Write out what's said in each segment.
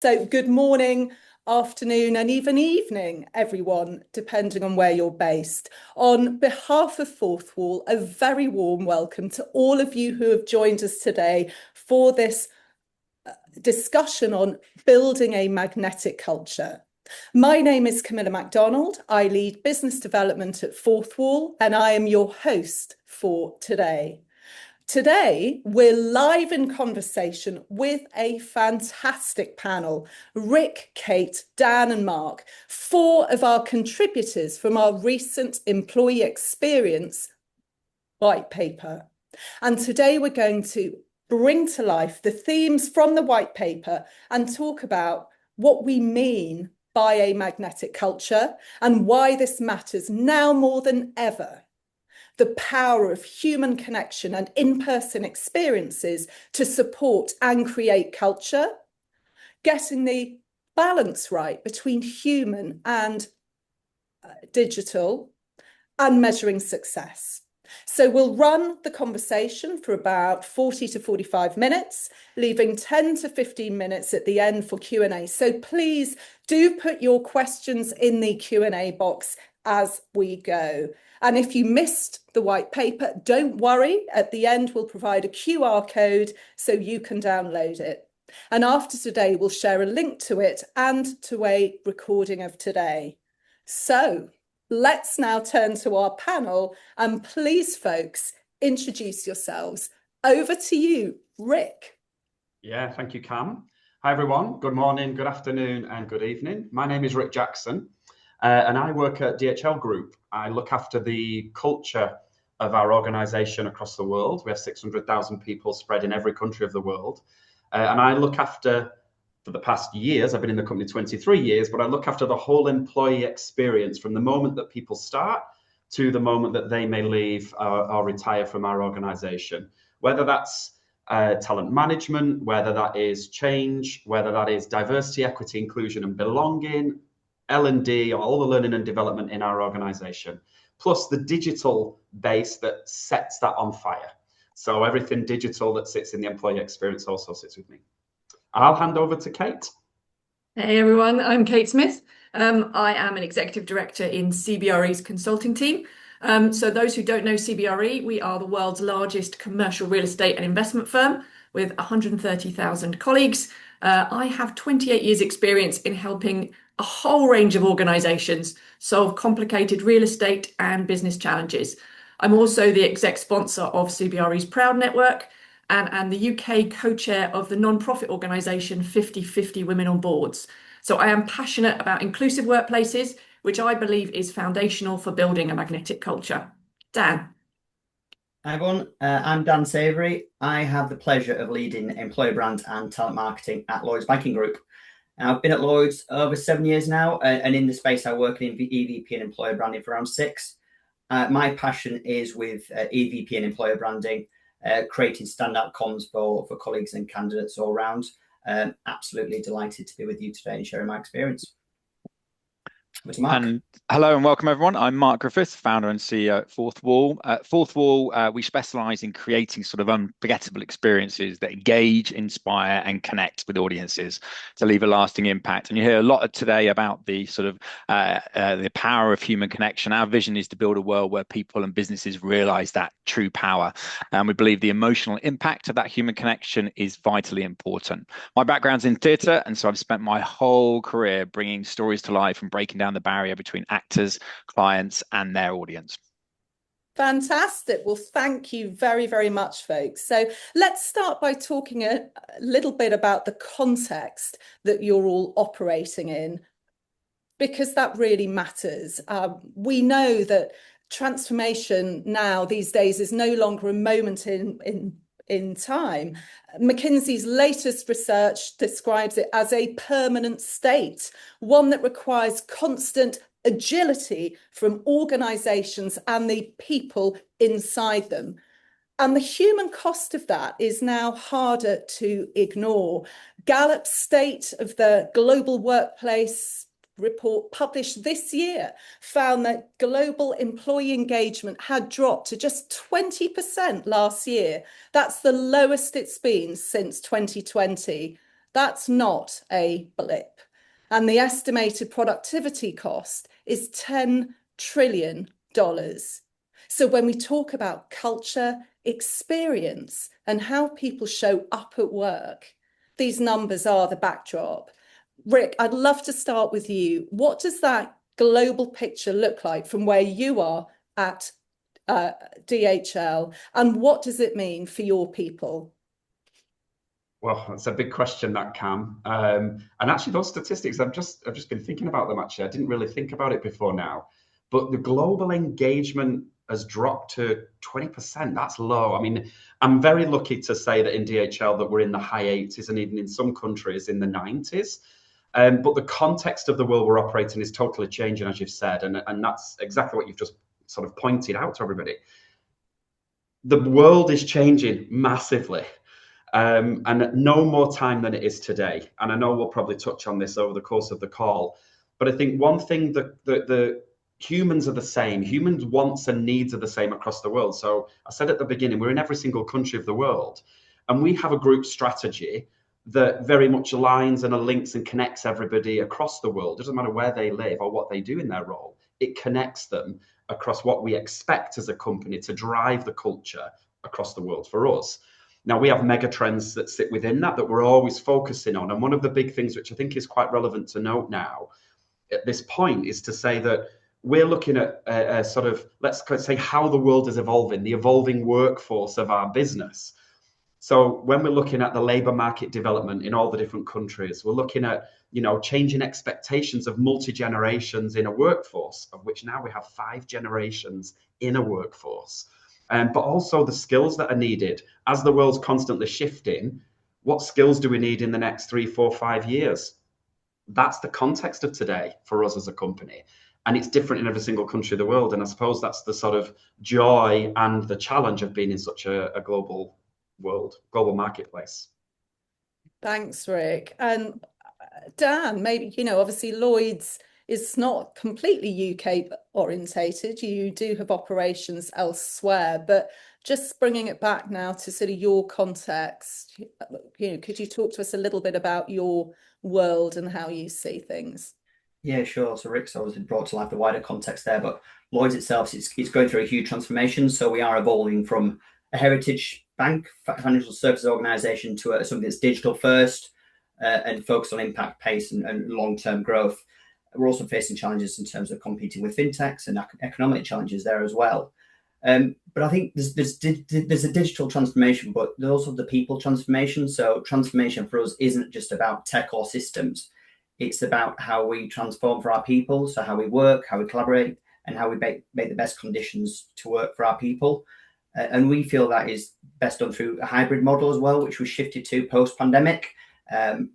So good morning, afternoon, and even evening, everyone, depending on where you're based. On behalf of Fourth Wall, a very warm welcome to all of you who have joined us today for this discussion on building a magnetic culture. My name is Camilla MacDonald. I lead business development at Fourth Wall, and I am your host for today. Today, we're live in conversation with a fantastic panel, Rick, Kate, Dan and Mark, four of our contributors from our recent employee experience white paper. And today we're going to bring to life the themes from the white paper and talk about what we mean by a magnetic culture and why this matters now more than ever. The power of human connection and in-person experiences to support and create culture, getting the balance right between human and digital, and measuring success. So we'll run the conversation for about 40 to 45 minutes, leaving 10 to 15 minutes at the end for Q&A. So please do put your questions in the Q&A box as we go. And if you missed the white paper, don't worry. At the end, we'll provide a QR code so you can download it. And after today, we'll share a link to it and to a recording of today. So let's now turn to our panel. And please, folks, introduce yourselves. Over to you, Rick. Yeah, thank you, Cam. Hi, everyone. Good morning, good afternoon, and good evening. My name is Rick Jackson. And I work at DHL Group. I look after the culture of our organisation across the world. We have 600,000 people spread in every country of the world. And I look after, for the past years, I've been in the company 23 years, but I look after the whole employee experience from the moment that people start to the moment that they may leave or retire from our organisation. Whether that's talent management, whether that is change, whether that is diversity, equity, inclusion and belonging, L&D, all the learning and development in our organisation, plus the digital base that sets that on fire. So everything digital that sits in the employee experience also sits with me. I'll hand over to Kate. Hey everyone, I'm Kate Smith. I am an executive director in CBRE's consulting team. So those who don't know CBRE, we are the world's largest commercial real estate and investment firm with 130,000 colleagues. I have 28 years experience in helping a whole range of organisations solve complicated real estate and business challenges. I'm also the exec sponsor of CBRE's Proud Network and the UK co-chair of the non-profit organisation 50/50 Women on Boards. So I am passionate about inclusive workplaces, which I believe is foundational for building a magnetic culture. Dan. Hi everyone, I'm Dan Savory. I have the pleasure of leading employer brand and talent marketing at Lloyds Banking Group. I've been at Lloyds over 7 years now, and in the space I work in EVP and employer branding for around 6. My passion is with EVP and employer branding, creating standout comms for colleagues and candidates all around. Absolutely delighted to be with you today and sharing my experience. And hello and welcome everyone. I'm Mark Griffiths, founder and CEO at Fourth Wall. At Fourth Wall, we specialise in creating sort of unforgettable experiences that engage, inspire and connect with audiences to leave a lasting impact. And you hear a lot today about the sort of the power of human connection. Our vision is to build a world where people and businesses realise that true power. And we believe the emotional impact of that human connection is vitally important. My background's in theatre, and so I've spent my whole career bringing stories to life and breaking down the barrier between actors, clients and their audience. Fantastic. Well, thank you very, very much, folks. So let's start by talking a little bit about the context that you're all operating in, because that really matters. We know that transformation now these days is no longer a moment in time. McKinsey's latest research describes it as a permanent state, one that requires constant agility from organisations and the people inside them. And the human cost of that is now harder to ignore. Gallup's State of the Global Workplace report published this year found that global employee engagement had dropped to just 20% last year. That's the lowest it's been since 2020. That's not a blip. And the estimated productivity cost is $10 trillion. So when we talk about culture, experience, and how people show up at work, these numbers are the backdrop. Rick, I'd love to start with you. What does that global picture look like from where you are at DHL, and what does it mean for your people? Well, that's a big question, that, Cam. And actually, those statistics, I've just been thinking about them. Actually, I didn't really think about it before now. But the global engagement has dropped to 20%. That's low. I mean, I'm very lucky to say that in DHL that we're in the high 80s and even in some countries in the 90s. But the context of the world we're operating is totally changing, as you've said, and that's exactly what you've just sort of pointed out to everybody. The world is changing massively. And no more time than it is today. And I know we'll probably touch on this over the course of the call, but I think one thing that the humans are the same. Humans' wants and needs are the same across the world. So I said at the beginning, we're in every single country of the world, and we have a group strategy that very much aligns and links and connects everybody across the world. It doesn't matter where they live or what they do in their role. It connects them across what we expect as a company to drive the culture across the world for us. Now, we have mega trends that sit within that we're always focusing on. And one of the big things, which I think is quite relevant to note now at this point, is to say that we're looking at sort of, let's say, how the world is evolving, the evolving workforce of our business. So when we're looking at the labour market development in all the different countries, we're looking at, changing expectations of multi-generations in a workforce, of which now we have 5 generations in a workforce. But also the skills that are needed as the world's constantly shifting. What skills do we need in the next 3, 4, 5 years? That's the context of today for us as a company. And it's different in every single country of the world. And I suppose that's the sort of joy and the challenge of being in such a global world, global marketplace. Thanks, Rick. And Dan, maybe, obviously Lloyds is not completely UK orientated. You do have operations elsewhere, but just bringing it back now to sort of your context, could you talk to us a little bit about your world and how you see things? Yeah, sure. So Rick's obviously brought to life the wider context there, but Lloyds itself is going through a huge transformation. So we are evolving from a heritage bank, financial services organisation, to something that's digital first and focused on impact, pace, and long-term growth. We're also facing challenges in terms of competing with fintechs and economic challenges there as well. But I think there's a digital transformation, but there's also the people transformation. So transformation for us isn't just about tech or systems. It's about how we transform for our people. So how we work, how we collaborate, and how we make the best conditions to work for our people. And we feel that is best done through a hybrid model as well, which we shifted to post-pandemic.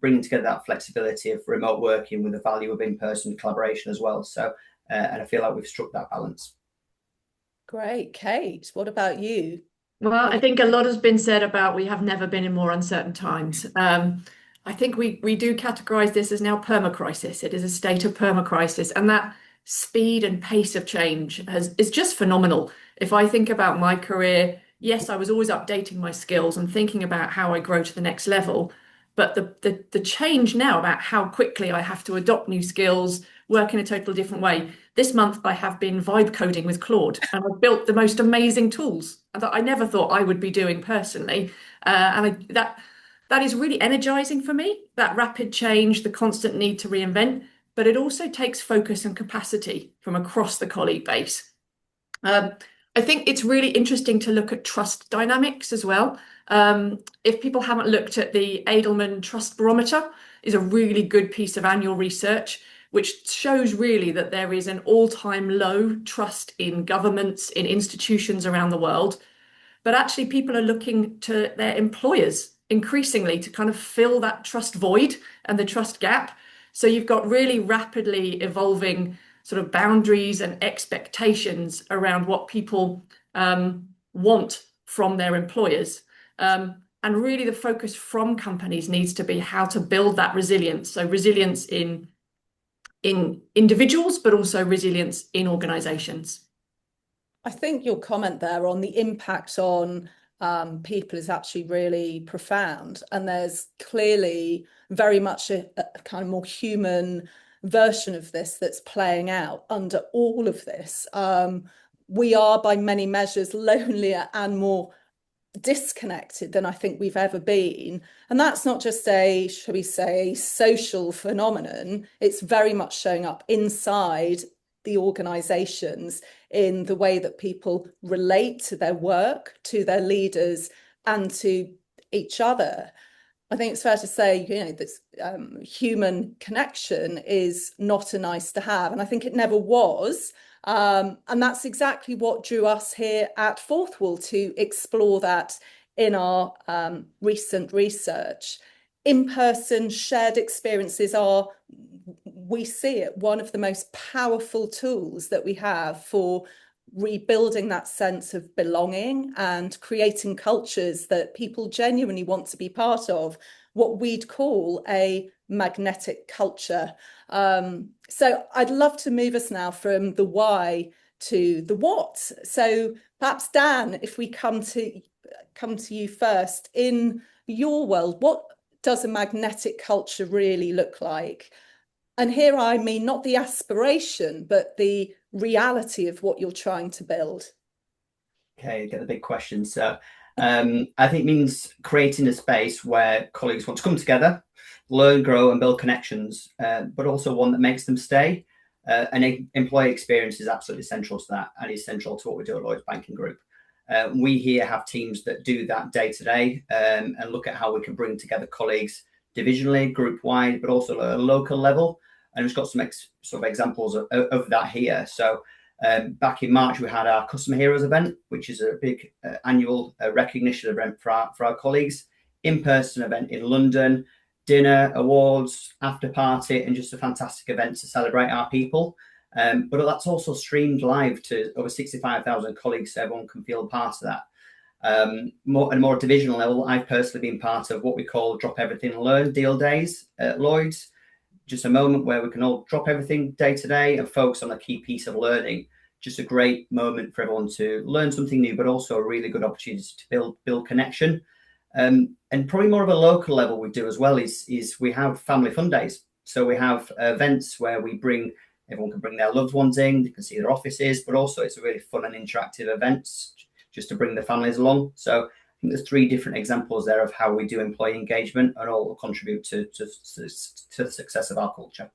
Bringing together that flexibility of remote working with the value of in-person collaboration as well. So, and I feel like we've struck that balance. Great. Kate, what about you? Well, I think a lot has been said about we have never been in more uncertain times. I think we do categorize this as now permacrisis. It is a state of permacrisis, and that speed and pace of change is just phenomenal. If I think about my career, yes, I was always updating my skills and thinking about how I grow to the next level. But the change now about how quickly I have to adopt new skills, work in a totally different way. This month I have been vibe coding with Claude, and I've built the most amazing tools that I never thought I would be doing personally. That is really energizing for me, that rapid change, the constant need to reinvent, but it also takes focus and capacity from across the colleague base. I think it's really interesting to look at trust dynamics as well. If people haven't looked at the Edelman Trust Barometer, is a really good piece of annual research, which shows really that there is an all-time low trust in governments, in institutions around the world. But actually people are looking to their employers increasingly to kind of fill that trust void and the trust gap. So you've got really rapidly evolving sort of boundaries and expectations around what people want from their employers. And really the focus from companies needs to be how to build that resilience. So resilience in individuals, but also resilience in organizations. I think your comment there on the impact on people is actually really profound. And there's clearly very much a kind of more human version of this that's playing out under all of this. We are, by many measures, lonelier and more disconnected than I think we've ever been. And that's not just a, shall we say, social phenomenon. It's very much showing up inside the organizations in the way that people relate to their work, to their leaders, and to each other. I think it's fair to say, this human connection is not a nice to have, and I think it never was. And that's exactly what drew us here at Fourth Wall to explore that in our recent research. In-person shared experiences are, we see it, one of the most powerful tools that we have for rebuilding that sense of belonging and creating cultures that people genuinely want to be part of, what we'd call a magnetic culture. So I'd love to move us now from the why to the what. So perhaps Dan, if we come to you first, in your world, what does a magnetic culture really look like? And here I mean not the aspiration, but the reality of what you're trying to build. Okay, get the big question. So I think it means creating a space where colleagues want to come together, learn, grow, and build connections, but also one that makes them stay. An employee experience is absolutely central to that, and is central to what we do at Lloyds Banking Group. We here have teams that do that day to day, and look at how we can bring together colleagues divisionally, group wide, but also at a local level. And we've got some sort of examples of that here. So back in March, we had our Customer Heroes event, which is a big annual recognition event for our colleagues. In-person event in London, dinner, awards, after party, and just a fantastic event to celebrate our people. But that's also streamed live to over 65,000 colleagues, so everyone can feel a part of that. At a more divisional level, I've personally been part of what we call Drop Everything and Learn Deal Days at Lloyds. Just a moment where we can all drop everything day to day and focus on a key piece of learning. Just a great moment for everyone to learn something new, but also a really good opportunity to build connection. And probably more of a local level we do as well is we have family fun days. So we have events where everyone can bring their loved ones in, they can see their offices, but also it's a really fun and interactive events just to bring the families along. So I think there's 3 different examples there of how we do employee engagement, and all contribute to the success of our culture.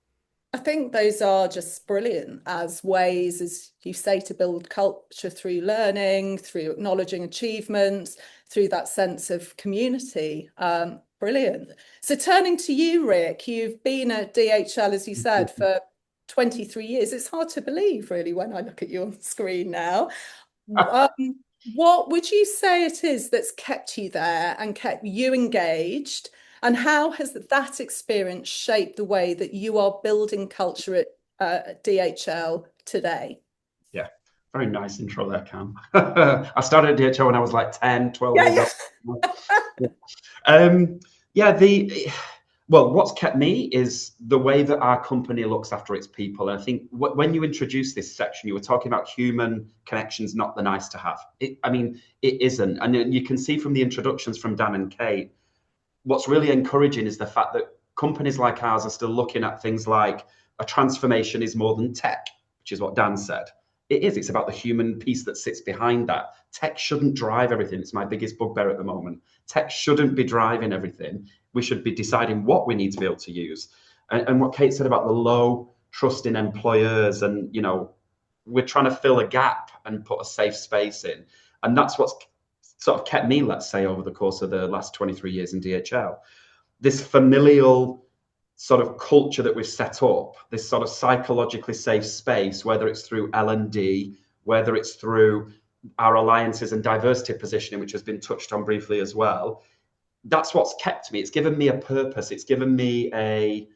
I think those are just brilliant as ways, as you say, to build culture through learning, through acknowledging achievements, through that sense of community. Brilliant. So turning to you, Rick, you've been at DHL, as you said, for 23 years. It's hard to believe, really, when I look at you on the screen now. What would you say it is that's kept you there and kept you engaged? And how has that experience shaped the way that you are building culture at DHL today? Yeah, very nice intro there, Cam. I started at DHL when I was like 10, 12 years old. Well, what's kept me is the way that our company looks after its people. And I think when you introduced this section, you were talking about human connections, not the nice to have. It isn't. And you can see from the introductions from Dan and Kate, what's really encouraging is the fact that companies like ours are still looking at things like a transformation is more than tech, which is what Dan said. It is. It's about the human piece that sits behind that. Tech shouldn't drive everything. It's my biggest bugbear at the moment. Tech shouldn't be driving everything. We should be deciding what we need to be able to use. And what Kate said about the low trust in employers, and we're trying to fill a gap and put a safe space in. And that's what's sort of kept me, let's say, over the course of the last 23 years in DHL. This familial sort of culture that we've set up, this sort of psychologically safe space, whether it's through L&D, whether it's through our alliances and diversity positioning, which has been touched on briefly as well. That's what's kept me. It's given me a purpose. It's given me the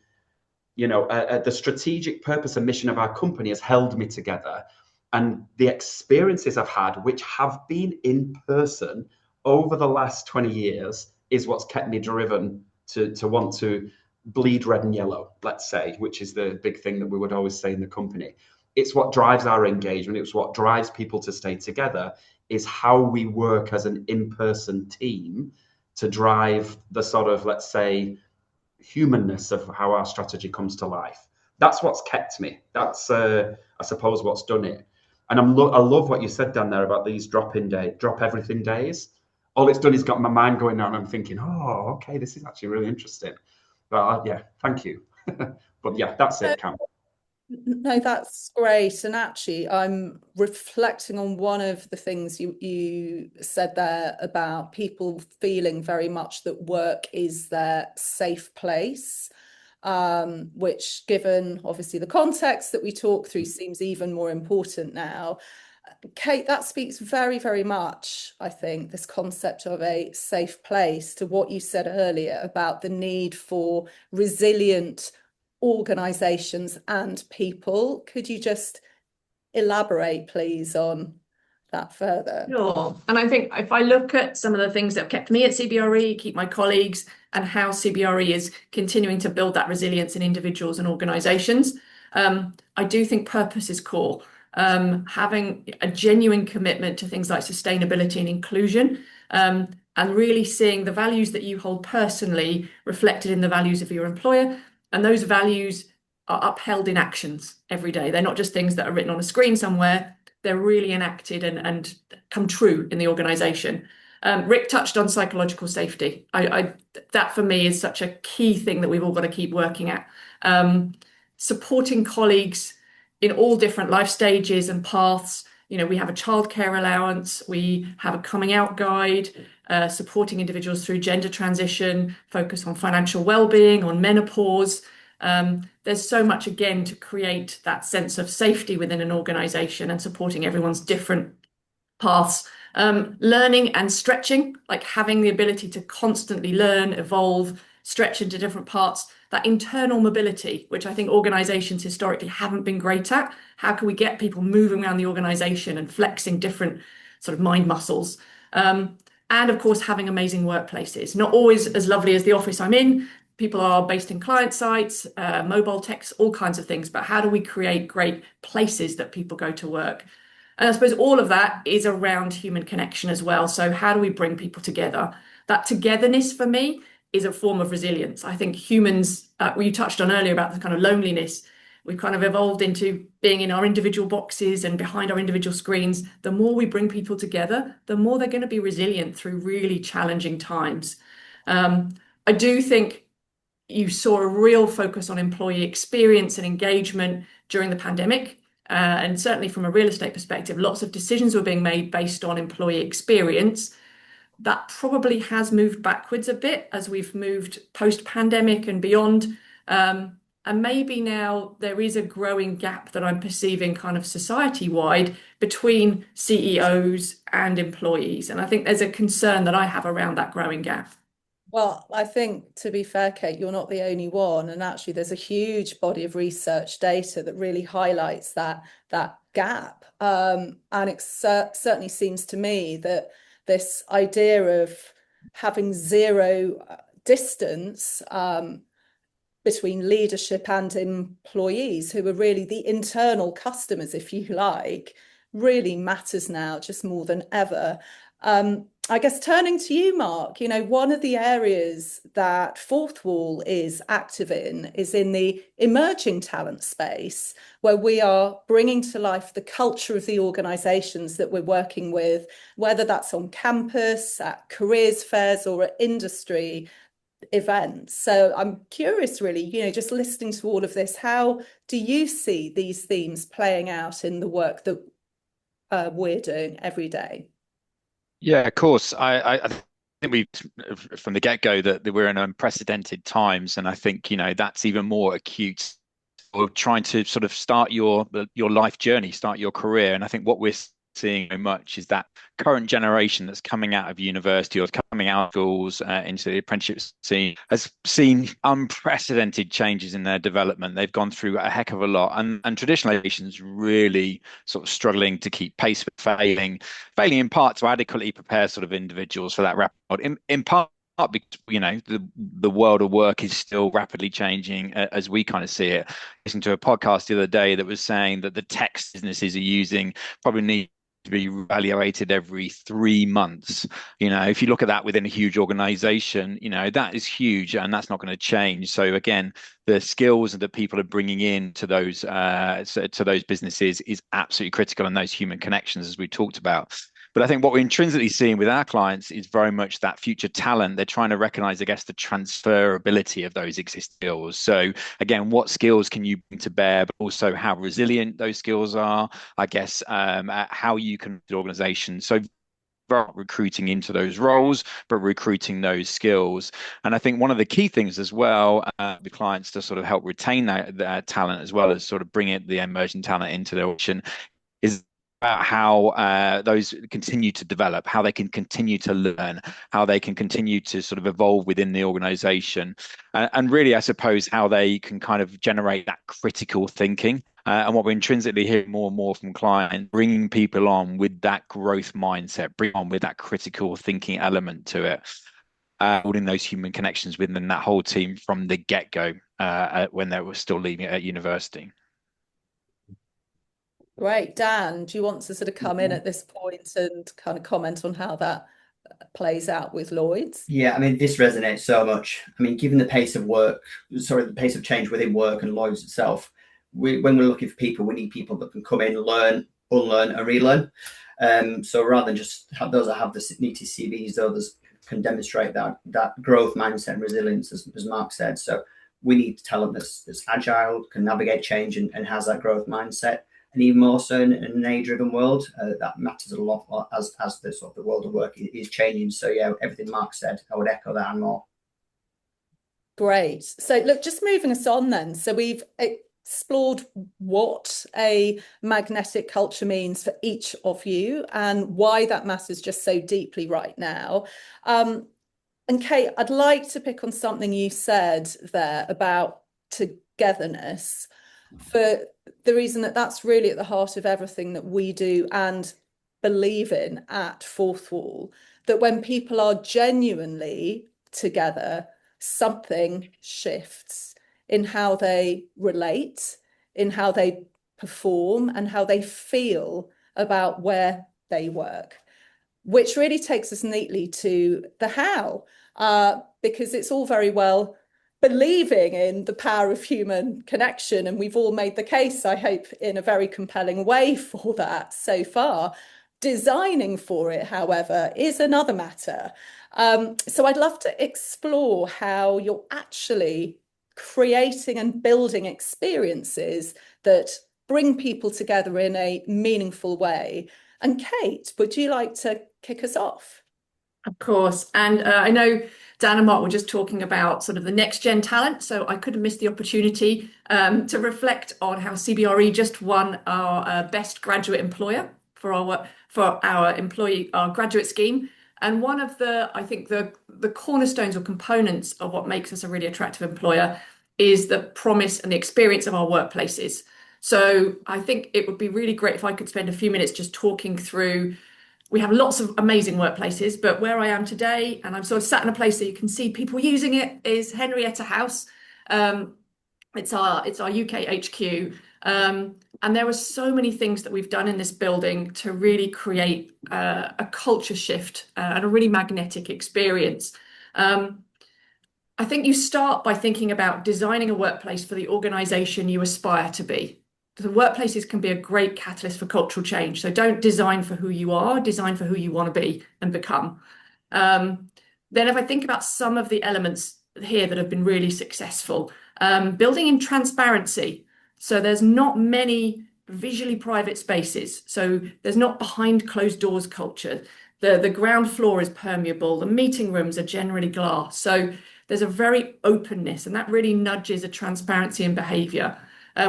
strategic purpose and mission of our company has held me together. And the experiences I've had, which have been in person over the last 20 years, is what's kept me driven to want to bleed red and yellow, let's say, which is the big thing that we would always say in the company. It's what drives our engagement. It's what drives people to stay together. is how we work as an in-person team to drive the sort of, let's say, humanness of how our strategy comes to life. That's what's kept me. That's, I suppose, what's done it. And I love what you said, Dan, there about these drop everything days. All it's done is got my mind going down. I'm thinking, oh, okay, this is actually really interesting. But yeah, thank you. But yeah, that's it, Cam. No, that's great. And actually, I'm reflecting on one of the things you said there about people feeling very much that work is their safe place, which, given obviously the context that we talk through, seems even more important now. Kate, that speaks very, very much, I think, this concept of a safe place to what you said earlier about the need for resilient organisations and people. Could you just elaborate, please, on that further? Sure. And I think if I look at some of the things that have kept me at CBRE, keep my colleagues, and how CBRE is continuing to build that resilience in individuals and organisations, I do think purpose is core. Having a genuine commitment to things like sustainability and inclusion, and really seeing the values that you hold personally reflected in the values of your employer. And those values are upheld in actions every day. They're not just things that are written on a screen somewhere. They're really enacted and come true in the organisation. Rick touched on psychological safety. That for me is such a key thing that we've all got to keep working at. Supporting colleagues in all different life stages and paths. You know, we have a childcare allowance, we have a coming out guide, supporting individuals through gender transition, focus on financial well-being, on menopause. There's so much, again, to create that sense of safety within an organisation and supporting everyone's different paths. Learning and stretching, like having the ability to constantly learn, evolve, stretch into different parts. That internal mobility, which I think organisations historically haven't been great at. How can we get people moving around the organisation and flexing different sort of mind muscles? And of course, having amazing workplaces. Not always as lovely as the office I'm in. People are based in client sites, mobile techs, all kinds of things. But how do we create great places that people go to work? And I suppose all of that is around human connection as well. So how do we bring people together? That togetherness for me is a form of resilience. I think humans, you touched on earlier about the kind of loneliness, we've kind of evolved into being in our individual boxes and behind our individual screens. The more we bring people together, the more they're going to be resilient through really challenging times. I do think you saw a real focus on employee experience and engagement during the pandemic. And certainly from a real estate perspective, lots of decisions were being made based on employee experience. That probably has moved backwards a bit as we've moved post-pandemic and beyond. And maybe now there is a growing gap that I'm perceiving kind of society-wide between CEOs and employees. And I think there's a concern that I have around that growing gap. Well, I think, to be fair, Kate, you're not the only one. And actually, there's a huge body of research data that really highlights that gap. And it certainly seems to me that this idea of having zero distance between leadership and employees, who are really the internal customers, if you like, really matters now just more than ever. I guess turning to you, Mark, you know, one of the areas that Fourth Wall is active in is in the emerging talent space, where we are bringing to life the culture of the organisations that we're working with, whether that's on campus, at careers fairs, or at industry events. So I'm curious, really, you know, just listening to all of this, how do you see these themes playing out in the work that we're doing every day? Yeah, of course. I think we, from the get-go, that we're in unprecedented times, and I think, you know, that's even more acute. Or trying to sort of start your life journey, start your career, and I think what we're seeing so much is that current generation that's coming out of university or coming out of schools into the apprenticeship scene has seen unprecedented changes in their development. They've gone through a heck of a lot, and traditional education's really sort of struggling to keep pace with failing in part to adequately prepare sort of individuals for that rapid, in part because, you know, the world of work is still rapidly changing as we kind of see it. Listening to a podcast the other day that was saying that the tech businesses are using probably need to be evaluated every 3 months. If you look at that within a huge organization, that is huge, and that's not going to change. So again, the skills that people are bringing in to those businesses is absolutely critical, and those human connections, as we talked about. But I think what we're intrinsically seeing with our clients is very much that future talent. They're trying to recognize, I guess, the transferability of those existing skills. So again, what skills can you bring to bear, but also how resilient those skills are, I guess, how you can the organization. So recruiting into those roles, but recruiting those skills. And I think one of the key things as well, the clients to sort of help retain that talent, as well as sort of bring the emerging talent into their organization, is about how those continue to develop, how they can continue to learn, how they can continue to sort of evolve within the organization, and really, I suppose, how they can kind of generate that critical thinking. And what we're intrinsically hearing more and more from clients, bringing people on with that growth mindset, bring on with that critical thinking element to it, building those human connections within that whole team from the get-go when they were still leaving at university. Great. Dan, do you want to sort of come in at this point and kind of comment on how that plays out with Lloyds? Yeah, I mean, this resonates so much. I mean, given the pace of change within work and Lloyds itself, when we're looking for people, we need people that can come in, learn, unlearn, and relearn. So rather than just have those that have the neatty CVs, others can demonstrate that growth mindset and resilience, as Mark said. So we need talent that's agile, can navigate change, and has that growth mindset. And even more so in an AI-driven world, that matters a lot as the sort of the world of work is changing. So yeah, everything Mark said, I would echo that and more. Great. So look, just moving us on then. So we've explored what a magnetic culture means for each of you and why that matters just so deeply right now. And Kate, I'd like to pick on something you said there about togetherness, for the reason that that's really at the heart of everything that we do and believe in at Fourth Wall, that when people are genuinely together, something shifts in how they relate, in how they perform, and how they feel about where they work, which really takes us neatly to the how, because it's all very well believing in the power of human connection, and we've all made the case, I hope, in a very compelling way for that so far. Designing for it, however, is another matter. So I'd love to explore how you're actually creating and building experiences that bring people together in a meaningful way. And Kate, would you like to kick us off? Of course. And I know Dan and Mark were just talking about sort of the next gen talent, so I could have missed the opportunity to reflect on how CBRE just won our best graduate employer for our graduate scheme. And one of I think the cornerstones or components of what makes us a really attractive employer is the promise and the experience of our workplaces. So I think it would be really great if I could spend a few minutes just talking through. We have lots of amazing workplaces, but where I am today, and I'm sort of sat in a place that you can see people using it, is Henrietta House. It's our UK HQ. And there are so many things that we've done in this building to really create a culture shift and a really magnetic experience. I think you start by thinking about designing a workplace for the organisation you aspire to be. The workplaces can be a great catalyst for cultural change. So don't design for who you are, design for who you want to be and become. Then if I think about some of the elements here that have been really successful, building in transparency. So there's not many visually private spaces. So there's not behind closed doors culture. The ground floor is permeable. The meeting rooms are generally glass. So there's a very openness, and that really nudges a transparency in behavior.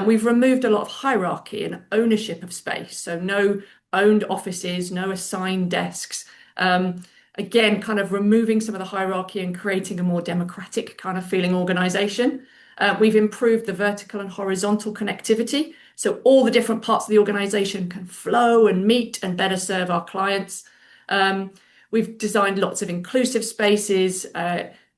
We've removed a lot of hierarchy and ownership of space. So no owned offices, no assigned desks. Again, kind of removing some of the hierarchy and creating a more democratic kind of feeling organisation. We've improved the vertical and horizontal connectivity. So all the different parts of the organisation can flow and meet and better serve our clients. We've designed lots of inclusive spaces,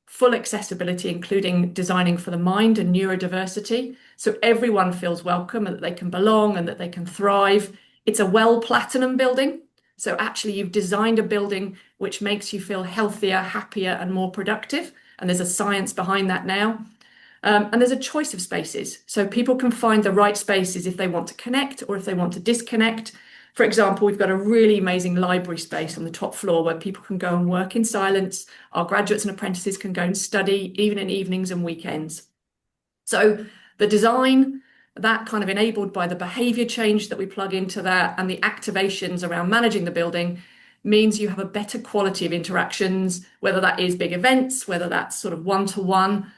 full accessibility, including designing for the mind and neurodiversity. So everyone feels welcome and that they can belong and that they can thrive. It's a WELL Platinum building. So actually you've designed a building which makes you feel healthier, happier, and more productive. And there's a science behind that now. And there's a choice of spaces. So people can find the right spaces if they want to connect or if they want to disconnect. For example, we've got a really amazing library space on the top floor where people can go and work in silence. Our graduates and apprentices can go and study even in evenings and weekends. So the design, that kind of enabled by the behavior change that we plug into that and the activations around managing the building, means you have a better quality of interactions, whether that is big events, whether that's sort of one-to-one.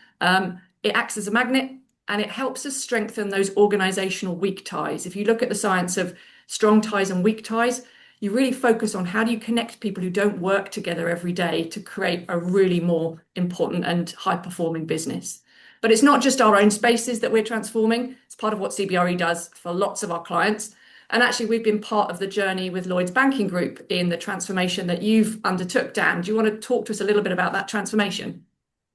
It acts as a magnet and it helps us strengthen those organizational weak ties. If you look at the science of strong ties and weak ties, you really focus on how do you connect people who don't work together every day to create a really more important and high-performing business. But it's not just our own spaces that we're transforming. It's part of what CBRE does for lots of our clients. And actually, we've been part of the journey with Lloyds Banking Group in the transformation that you've undertook. Dan, do you want to talk to us a little bit about that transformation?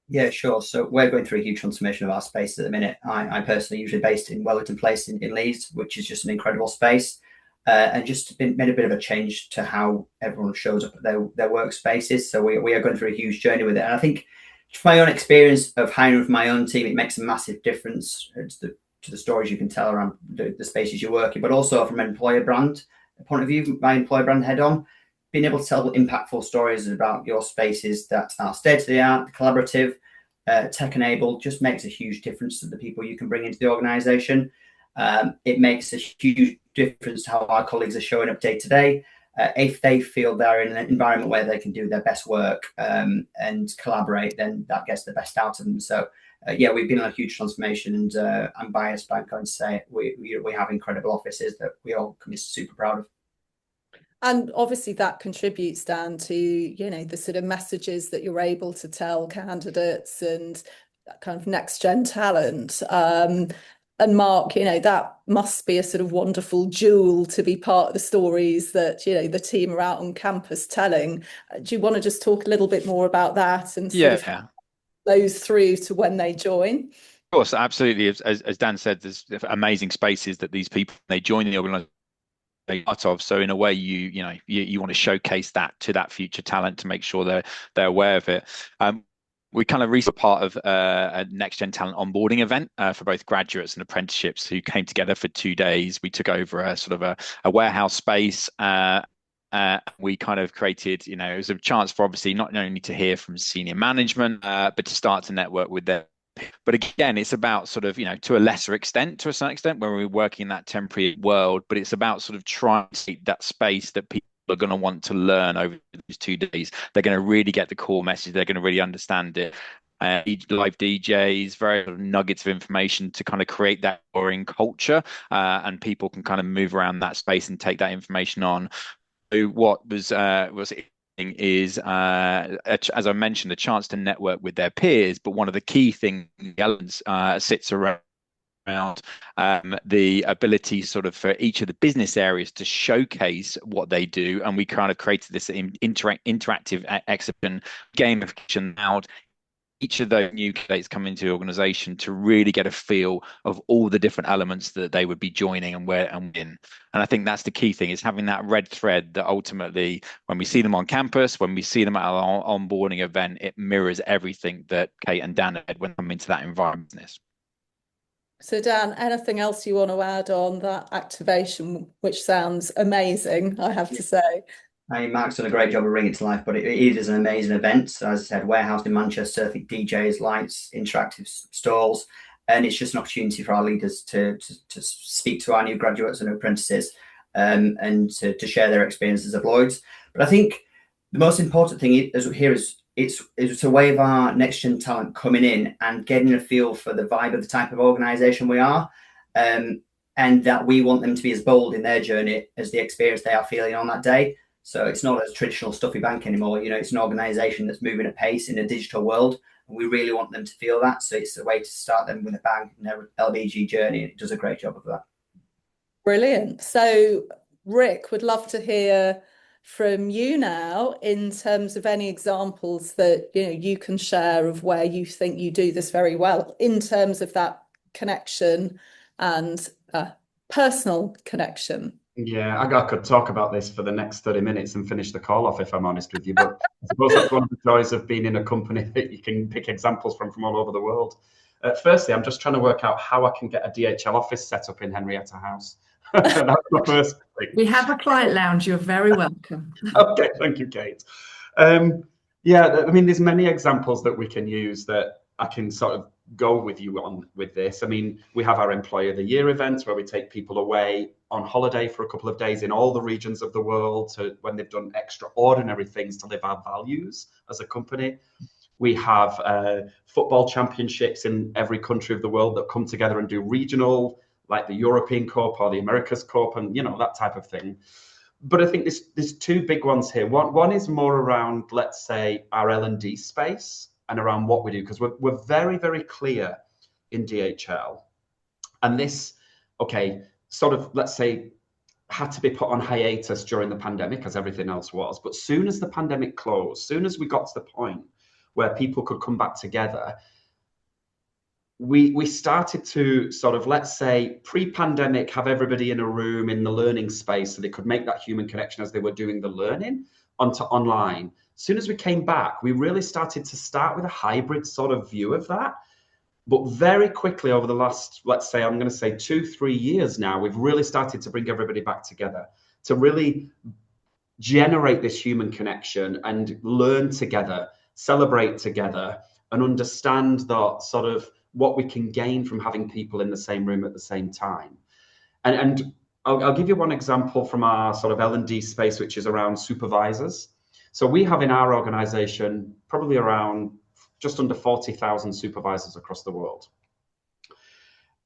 Yeah, sure. So we're going through a huge transformation of our space at the minute. I personally usually based in Wellington Place in Leeds, which is just an incredible space, and just made a bit of a change to how everyone shows up at their workspaces. So we are going through a huge journey with it. And I think from my own experience of hiring for my own team, it makes a massive difference to the stories you can tell around the spaces you work in, but also from an employer brand point of view, my employer brand head on, being able to tell impactful stories about your spaces that are state-of-the-art, collaborative, tech-enabled, just makes a huge difference to the people you can bring into the organisation. It makes a huge difference to how our colleagues are showing up day to day. If they feel they're in an environment where they can do their best work and collaborate, then that gets the best out of them. So, yeah, we've been on a huge transformation, and I'm biased, but I'm going to say we have incredible offices that we all can be super proud of. And obviously that contributes down to, you know, the sort of messages that you're able to tell candidates and that kind of next gen talent. And Mark, you know, that must be a sort of wonderful jewel to be part of the stories that, you know, the team are out on campus telling. Do you want to just talk a little bit more about that and sort of how those through to when they join? Of course, absolutely. As Dan said, there's amazing spaces that these people, they join the organisation part of. So in a way, you want to showcase that to that future talent to make sure they're aware of it. We kind of recently part of a next gen talent onboarding event for both graduates and apprenticeships who came together for 2 days. We took over a sort of a warehouse space. We kind of created, it was a chance for obviously not only to hear from senior management, but to start to network with them. But again, it's about sort of, to a lesser extent, to a certain extent, when we're working in that temporary world, but it's about sort of trying to see that space that people are going to want to learn over these 2 days. They're going to really get the core message. They're going to really understand it. Live DJs, very nuggets of information to kind of create that boring culture, and people can kind of move around that space and take that information on. So what was is, as I mentioned, a chance to network with their peers. But one of the key things elements sits around the ability sort of for each of the business areas to showcase what they do. And we kind of created this interactive exhibition gamification out each of those new candidates come into the organization to really get a feel of all the different elements that they would be joining and where and when. And I think that's the key thing, is having that red thread that ultimately, when we see them on campus, when we see them at our onboarding event, it mirrors everything that Kate and Dan had when they come into that environment. So Dan, anything else you want to add on that activation, which sounds amazing, I have to say? Mark's done a great job of bringing it to life, but it is an amazing event. So as I said, warehouse in Manchester, I think DJs, lights, interactive stalls, and it's just an opportunity for our leaders to speak to our new graduates and apprentices, and to share their experiences of Lloyds. But I think the most important thing here is it's a way of our next gen talent coming in and getting a feel for the vibe of the type of organisation we are, and that we want them to be as bold in their journey as the experience they are feeling on that day. So it's not a traditional stuffy bank anymore. It's an organisation that's moving at pace in a digital world, and we really want them to feel that. So it's a way to start them with a bang in their LBG journey, and it does a great job of that. Brilliant. So Rick, would love to hear from you now in terms of any examples that you can share of where you think you do this very well in terms of that connection and personal connection. Yeah, I could talk about this for the next 30 minutes and finish the call off if I'm honest with you. But I suppose that's one of the joys of being in a company that you can pick examples from all over the world. Firstly, I'm just trying to work out how I can get a DHL office set up in Henrietta House. That's the first thing. We have a client lounge. You're very welcome. Okay, thank you, Kate. Yeah, I mean, there's many examples that we can use that I can sort of go with you on with this. I mean, we have our Employee of the Year events where we take people away on holiday for a couple of days in all the regions of the world when they've done extraordinary things to live our values as a company. We have football championships in every country of the world that come together and do regional, like the European Cup or the America's Cup, and that type of thing. But I think there's two big ones here. One is more around, let's say, our L&D space and around what we do, because we're very, very clear in DHL. And this, okay, sort of, let's say, had to be put on hiatus during the pandemic, as everything else was. But soon as the pandemic closed, soon as we got to the point where people could come back together, we started to sort of, let's say, pre-pandemic, have everybody in a room in the learning space so they could make that human connection as they were doing the learning onto online. As soon as we came back, we really started to start with a hybrid sort of view of that. But very quickly over the last, let's say, I'm going to say 2-3 years now, we've really started to bring everybody back together to really generate this human connection and learn together, celebrate together, and understand that sort of what we can gain from having people in the same room at the same time. And I'll give you one example from our sort of L&D space, which is around supervisors. So we have in our organization probably around just under 40,000 supervisors across the world.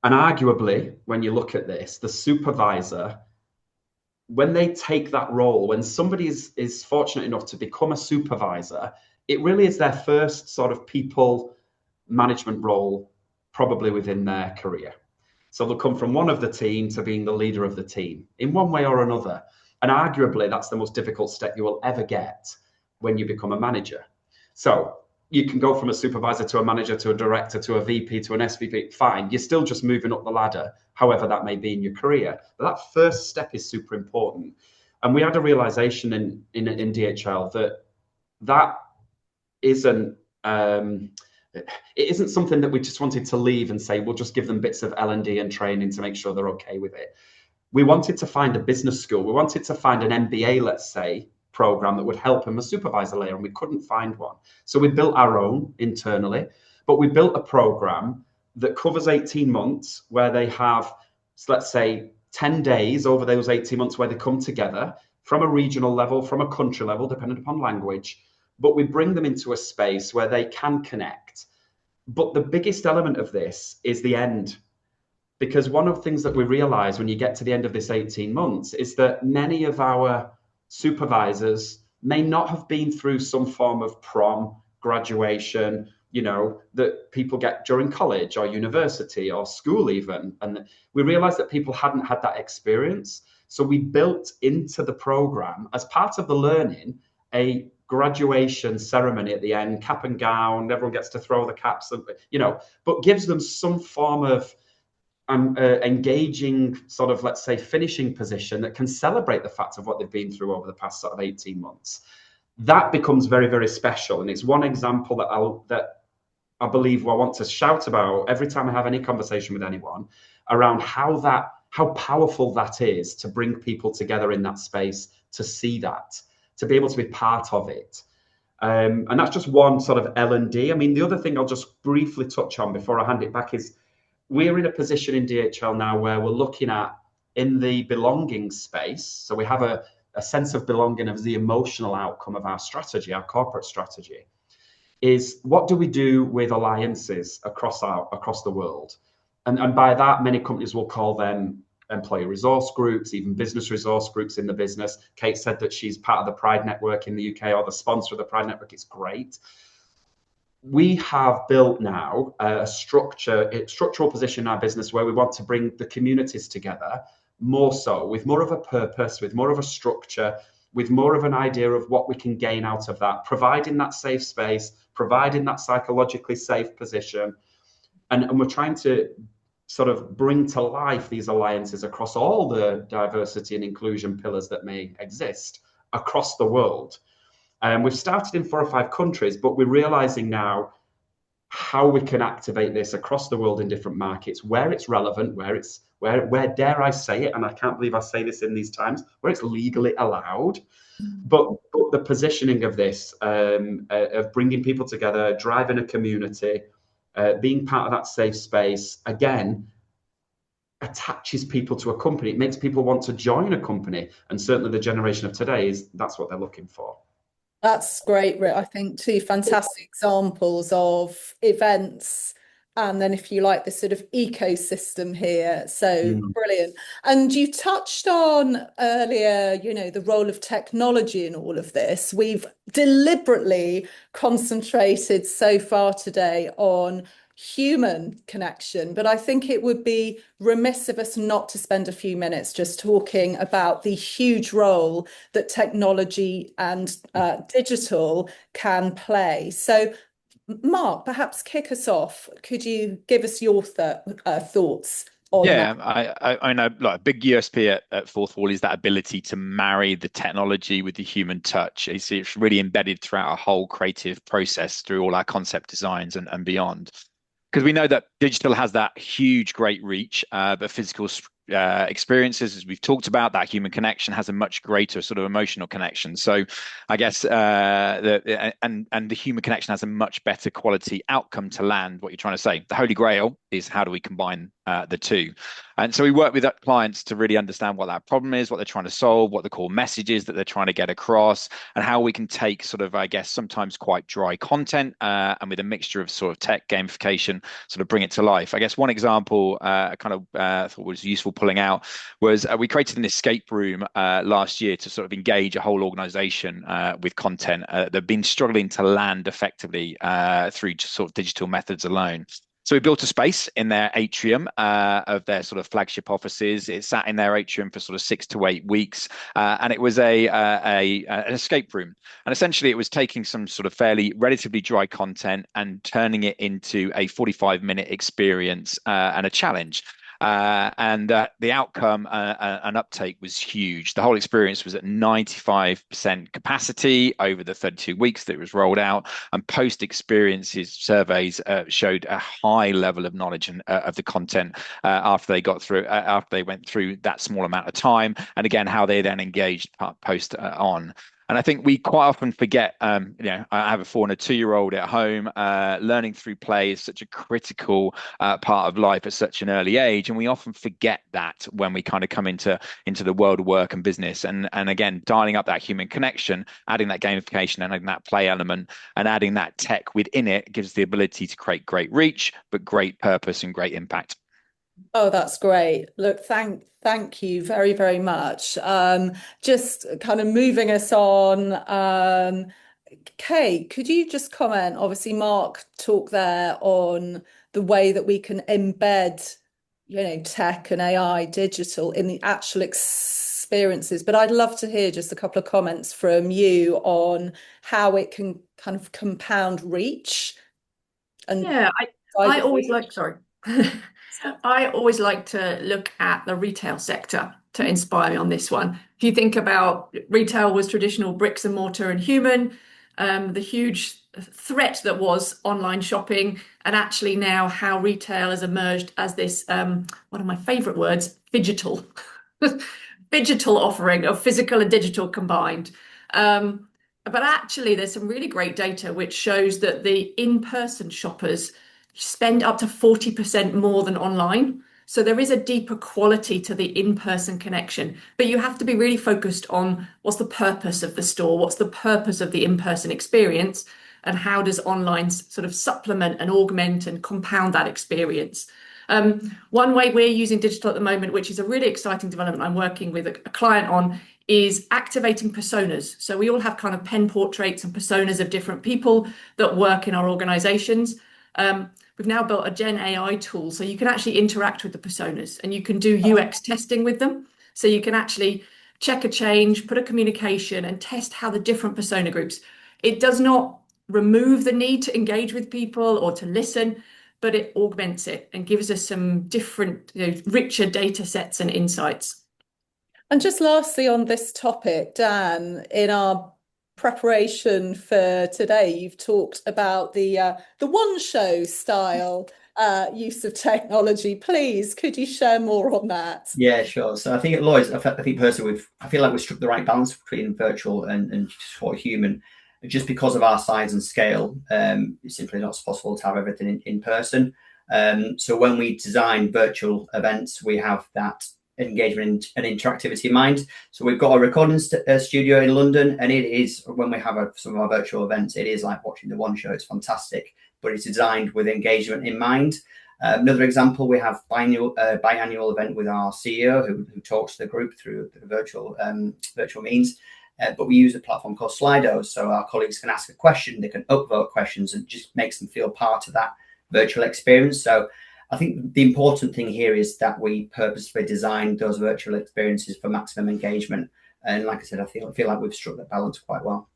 And arguably, when you look at this, the supervisor, when they take that role, when somebody is fortunate enough to become a supervisor, it really is their first sort of people management role probably within their career. So they'll come from one of the team to being the leader of the team in one way or another. And arguably, that's the most difficult step you will ever get when you become a manager. So you can go from a supervisor to a manager to a director to a VP to an SVP, fine. You're still just moving up the ladder, however that may be in your career. But that first step is super important. And we had a realization in DHL that isn't it isn't something that we just wanted to leave and say, we'll just give them bits of L&D and training to make sure they're okay with it. We wanted to find a business school. We wanted to find an MBA, let's say, program that would help them a supervisor layer, and we couldn't find one. So we built our own internally, but we built a program that covers 18 months where they have, let's say, 10 days over those 18 months where they come together from a regional level, from a country level, depending upon language, but we bring them into a space where they can connect. But the biggest element of this is the end. Because one of the things that we realize when you get to the end of this 18 months is that many of our supervisors may not have been through some form of prom, graduation, that people get during college or university or school even. And we realized that people hadn't had that experience. So we built into the program, as part of the learning, a graduation ceremony at the end, cap and gown, everyone gets to throw the caps, but gives them some form of engaging sort of, let's say, finishing position that can celebrate the fact of what they've been through over the past sort of 18 months. That becomes very, very special. And it's one example that I believe I want to shout about every time I have any conversation with anyone around how powerful that is to bring people together in that space, to see that, to be able to be part of it. And that's just one sort of L&D. I mean, the other thing I'll just briefly touch on before I hand it back is we're in a position in DHL now where we're looking at in the belonging space. So we have a sense of belonging as the emotional outcome of our strategy, our corporate strategy, is what do we do with alliances across the world? And by that, many companies will call them employee resource groups, even business resource groups in the business. Kate said that she's part of the Pride Network in the UK or the sponsor of the Pride Network. It's great. We have built now a structural position in our business where we want to bring the communities together more so, with more of a purpose, with more of a structure, with more of an idea of what we can gain out of that, providing that safe space, providing that psychologically safe position. And we're trying to sort of bring to life these alliances across all the diversity and inclusion pillars that may exist across the world. We've started in 4 or 5 countries, but we're realizing now how we can activate this across the world in different markets, where it's relevant, where dare I say it, and I can't believe I say this in these times, where it's legally allowed. But the positioning of this, of bringing people together, driving a community, being part of that safe space, again, attaches people to a company. It makes people want to join a company. And certainly the generation of today that's what they're looking for. That's great, Rick. I think 2 fantastic examples of events, and then, if you like, this sort of ecosystem here. So brilliant. And you touched on earlier, the role of technology in all of this. We've deliberately concentrated so far today on human connection, but I think it would be remiss of us not to spend a few minutes just talking about the huge role that technology and digital can play. So, Mark, perhaps kick us off. Could you give us your thoughts on that? I know, like, a big USP at Fourth Wall is that ability to marry the technology with the human touch. It's really embedded throughout our whole creative process, through all our concept designs and beyond. Because we know that digital has that huge, great reach, but physical experiences, as we've talked about, that human connection has a much greater sort of emotional connection. So I guess the human connection has a much better quality outcome to land what you're trying to say. The Holy Grail is, how do we combine the two? And so we work with clients to really understand what that problem is, what they're trying to solve, what the core message is that they're trying to get across, and how we can take sort of, I guess, sometimes quite dry content and with a mixture of sort of tech gamification, sort of bring it to life. I guess one example I thought was useful pulling out was we created an escape room last year to sort of engage a whole organization with content that have been struggling to land effectively through just sort of digital methods alone. So we built a space in their atrium of their sort of flagship offices. It sat in their atrium for sort of 6 to 8 weeks, and it was an escape room. And essentially, it was taking some sort of relatively dry content and turning it into a 45-minute experience and a challenge. And the outcome and uptake was huge. The whole experience was at 95% capacity over the 32 weeks that it was rolled out, and post-experiences surveys showed a high level of knowledge of the content after they went through that small amount of time, and again how they then engaged post on. And I think we quite often forget, I have a 4 and a 2-year-old at home. Learning through play is such a critical part of life at such an early age. And we often forget that when we kind of come into the world of work and business. And again, dialing up that human connection, adding that gamification, and adding that play element, and adding that tech within it gives the ability to create great reach, but great purpose and great impact. Oh, that's great. Look, thank you very, very much. Just kind of moving us on. Kate, could you just comment? Obviously, Mark talked there on the way that we can embed, tech and AI, digital in the actual experiences. But I'd love to hear just a couple of comments from you on how it can kind of compound reach. And I always like, sorry. I always like to look at the retail sector to inspire me on this one. If you think about retail was traditional bricks and mortar and human, the huge threat that was online shopping, and actually now how retail has emerged as this, one of my favorite words, phygital, phygital offering of physical and digital combined. But actually there's some really great data which shows that the in-person shoppers spend up to 40% more than online. So there is a deeper quality to the in-person connection, but you have to be really focused on what's the purpose of the store, what's the purpose of the in-person experience, and how does online sort of supplement and augment and compound that experience. One way we're using digital at the moment, which is a really exciting development I'm working with a client on, is activating personas. So we all have kind of pen portraits and personas of different people that work in our organizations. We've now built a Gen AI tool, so you can actually interact with the personas and you can do UX testing with them. So you can actually check a change, put a communication, and test how the different persona groups. It does not remove the need to engage with people or to listen, but it augments it and gives us some different, richer data sets and insights. And just lastly on this topic, Dan, in our preparation for today, you've talked about the one show style use of technology. Please, could you share more on that? Yeah, sure. So I think at Lloyds, I think personally, I feel like we've struck the right balance between virtual and sort of human. Just because of our size and scale, it's simply not possible to have everything in person. So when we design virtual events, we have that engagement and interactivity in mind. So we've got a recording studio in London, and it is, when we have some of our virtual events, it is like watching the one show. It's fantastic, but it's designed with engagement in mind. Another example, we have biannual event with our CEO who talks to the group through the virtual means. But we use a platform called Slido, so our colleagues can ask a question, they can upvote questions, and just makes them feel part of that virtual experience. So I think the important thing here is that we purposefully designed those virtual experiences for maximum engagement. And like I said, I feel like we've struck that balance quite well.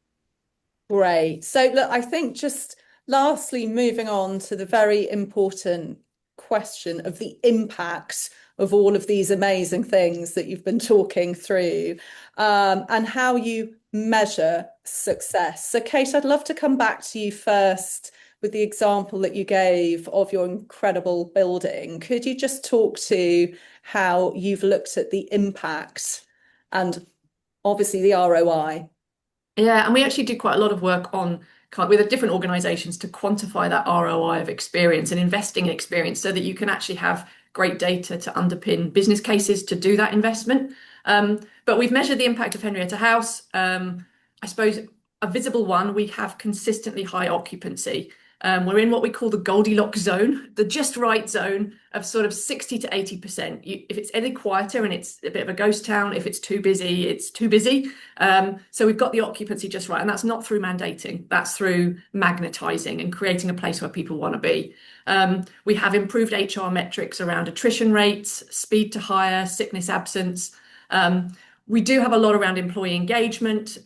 Great. So look, I think just lastly, moving on to the very important question of the impact of all of these amazing things that you've been talking through, and how you measure success. So Kate, I'd love to come back to you first with the example that you gave of your incredible building. Could you just talk to how you've looked at the impact and obviously the ROI? Yeah, and we actually do quite a lot of work with different organizations to quantify that ROI of experience and investing in experience so that you can actually have great data to underpin business cases to do that investment. But we've measured the impact of Henrietta House. I suppose a visible one, we have consistently high occupancy. We're in what we call the Goldilocks zone, the just right zone of sort of 60 to 80%. If it's any quieter and it's a bit of a ghost town, if it's too busy, it's too busy. So we've got the occupancy just right. And that's not through mandating, that's through magnetizing and creating a place where people want to be. We have improved HR metrics around attrition rates, speed to hire, sickness absence. We do have a lot around employee engagement.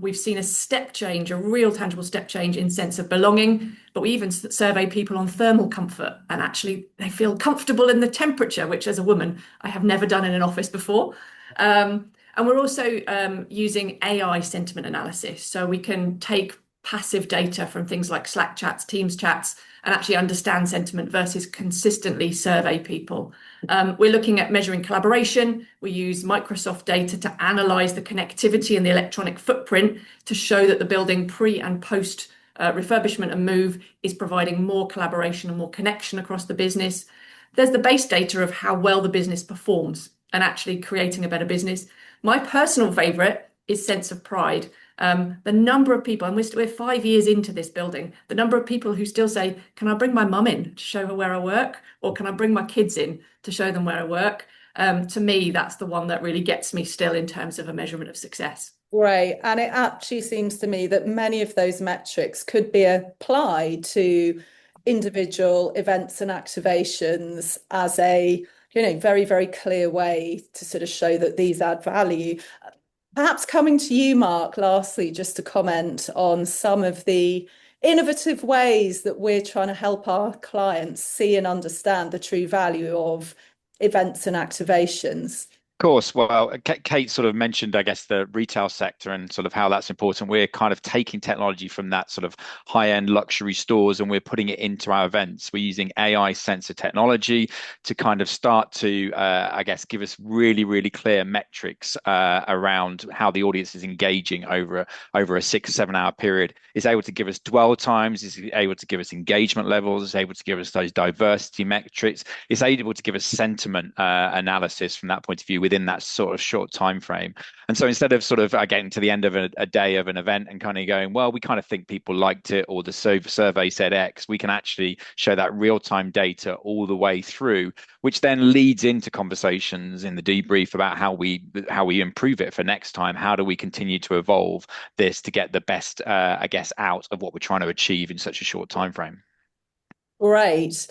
We've seen a step change, a real tangible step change in sense of belonging, but we even survey people on thermal comfort, and actually they feel comfortable in the temperature, which as a woman, I have never done in an office before. And we're also using AI sentiment analysis. So we can take passive data from things like Slack chats, Teams chats, and actually understand sentiment versus consistently survey people. We're looking at measuring collaboration. We use Microsoft data to analyze the connectivity and the electronic footprint to show that the building pre and post refurbishment and move is providing more collaboration and more connection across the business. There's the base data of how well the business performs and actually creating a better business. My personal favorite is sense of pride. The number of people, and we're 5 years into this building, the number of people who still say, can I bring my mum in to show her where I work? Or can I bring my kids in to show them where I work? To me, that's the one that really gets me still in terms of a measurement of success. Right. And it actually seems to me that many of those metrics could be applied to individual events and activations as a, very, very clear way to sort of show that these add value. Perhaps coming to you, Mark, lastly, just to comment on some of the innovative ways that we're trying to help our clients see and understand the true value of events and activations. Of course. Well, Kate sort of mentioned, I guess, the retail sector and sort of how that's important. We're kind of taking technology from that sort of high-end luxury stores and we're putting it into our events. We're using AI sensor technology to kind of start to, I guess, give us really, really clear metrics around how the audience is engaging over a 6 or 7 hour period. It's able to give us dwell times. It's able to give us engagement levels. It's able to give us those diversity metrics. It's able to give us sentiment analysis from that point of view within that sort of short time frame. And so instead of sort of getting to the end of a day of an event and kind of going, well, we kind of think people liked it or the survey said X, we can actually show that real-time data all the way through, which then leads into conversations in the debrief about how we improve it for next time. How do we continue to evolve this to get the best, I guess, out of what we're trying to achieve in such a short time frame? Great.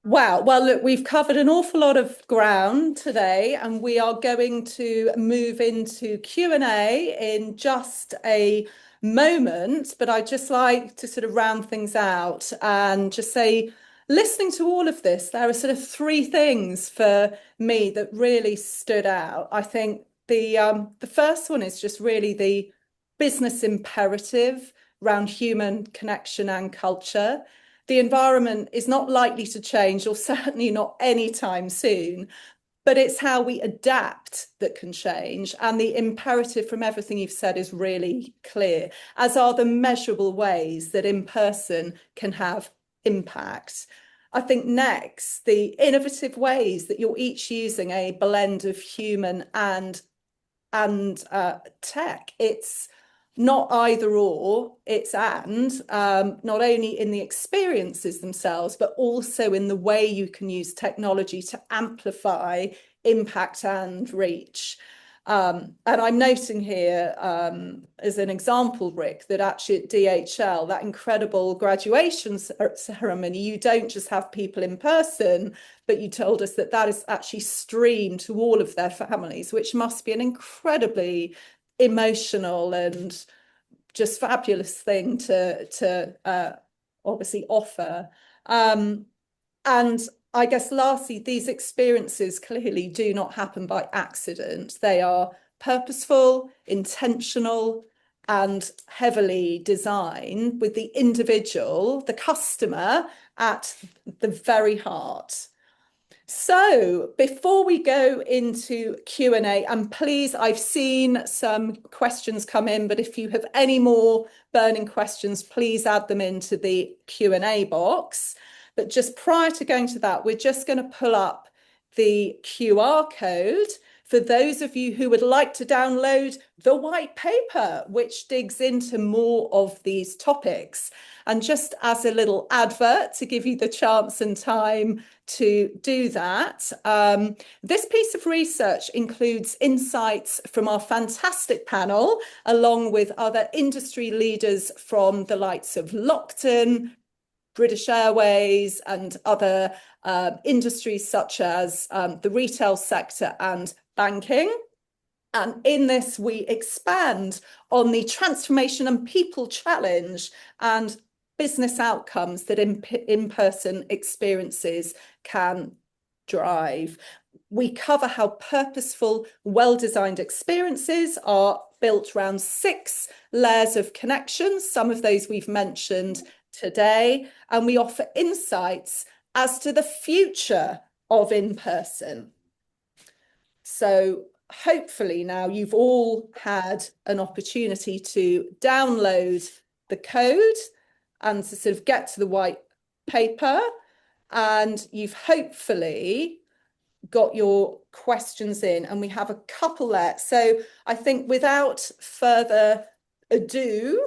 Wow. Well, look, we've covered an awful lot of ground today, and we are going to move into Q&A in just a moment. But I'd just like to sort of round things out and just say, listening to all of this, there are sort of three things for me that really stood out. I think the first one is just really the business imperative around human connection and culture. The environment is not likely to change, or certainly not anytime soon, but it's how we adapt that can change. And the imperative from everything you've said is really clear, as are the measurable ways that in person can have impact. I think next, the innovative ways that you're each using a blend of human and tech. It's not either or, it's and, not only in the experiences themselves, but also in the way you can use technology to amplify impact and reach. And I'm noting here as an example, Rick, that actually at DHL, that incredible graduation ceremony, you don't just have people in person, but you told us that that is actually streamed to all of their families, which must be an incredibly emotional and just fabulous thing to obviously offer. And I guess lastly, these experiences clearly do not happen by accident. They are purposeful, intentional, and heavily designed with the individual, the customer, at the very heart. So before we go into Q&A, and please, I've seen some questions come in, but if you have any more burning questions, please add them into the Q&A box. But just prior to going to that, we're just going to pull up the QR code for those of you who would like to download the white paper, which digs into more of these topics. And just as a little advert to give you the chance and time to do that, this piece of research includes insights from our fantastic panel, along with other industry leaders from the likes of Lockton, British Airways, and other industries such as the retail sector and banking. And in this, we expand on the transformation and people challenge and business outcomes that in-person experiences can drive. We cover how purposeful, well-designed experiences are built around 6 layers of connections. Some of those we've mentioned today, and we offer insights as to the future of in-person. So hopefully now you've all had an opportunity to download the code and to sort of get to the white paper, and you've hopefully got your questions in, and we have a couple there. So I think without further ado,